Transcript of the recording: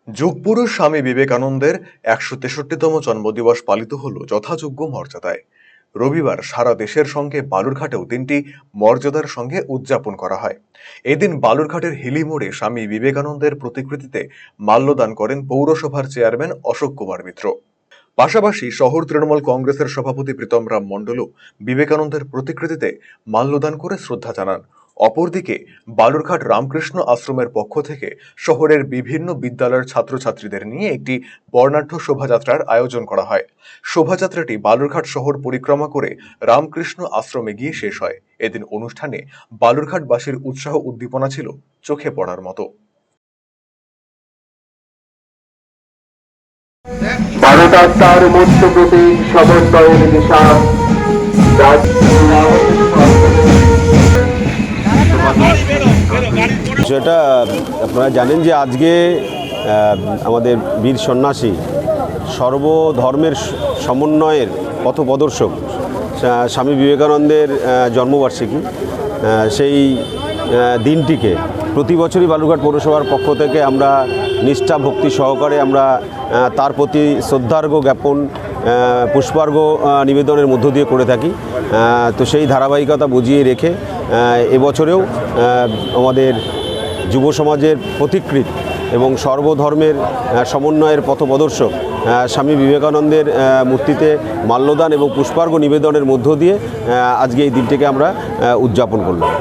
যুগপুরুষ স্বামী বিবেকানন্দের ১৬৩তম জন্মদিবস পালিত হল যথাযোগ্য মর্যাদায়। রবিবার সারা দেশের সঙ্গে বালুরঘাটেও দিনটি মর্যাদার সঙ্গে উদযাপন করা হয়। এদিন বালুরঘাটের হিলি মোড়ে স্বামী বিবেকানন্দের প্রতিকৃতিতে মাল্যদান করেন পৌরসভার চেয়ারম্যান অশোক কুমার মিত্র। পাশাপাশি শহর তৃণমূল কংগ্রেসের সভাপতি প্রীতম রাম মণ্ডলও বিবেকানন্দের প্রতিকৃতিতে মাল্যদান করে শ্রদ্ধা জানান। অপরদিকে বালুরঘাট রামকৃষ্ণ আশ্রমের পক্ষ থেকে শহরের বিভিন্ন বিদ্যালয়ের ছাত্রছাত্রীদের নিয়ে একটি বর্ণাঢ্য শোভাযাত্রার আয়োজন করা হয়। শোভাযাত্রাটি বালুরঘাট শহর পরিক্রমা করে রামকৃষ্ণ আশ্রমে গিয়ে শেষ হয়। এদিন অনুষ্ঠানে বালুরঘাটবাসীর উৎসাহ উদ্দীপনা ছিল চোখে পড়ার মতো। মানবতার মূর্ত প্রতীক সমন্বয়ের দিশা যেটা আপনারা জানেন যে আজকে আমাদের বীর সন্ন্যাসী সর্বধর্মের সমন্বয়ের পথপ্রদর্শক স্বামী বিবেকানন্দের জন্মবার্ষিকী। সেই দিনটিকে প্রতি বছরই বালুরঘাট পৌরসভার পক্ষ থেকে আমরা নিষ্ঠা ভক্তি সহকারে আমরা তার প্রতি শ্রদ্ধার্ঘ্য জ্ঞাপন পুষ্পার্ঘ্য নিবেদনের মধ্য দিয়ে করে থাকি। তো সেই ধারাবাহিকতা বুঝিয়ে রেখে এবছরেও আমাদের যুব সমাজের পথিকৃৎ এবং সর্বধর্মের সমন্বয়ের পথপ্রদর্শক স্বামী বিবেকানন্দের মূর্তিতে মাল্যদান এবং পুষ্পার্ঘ্য নিবেদনের মধ্য দিয়ে আজকে এই দিনটিকে আমরা উদযাপন করলাম।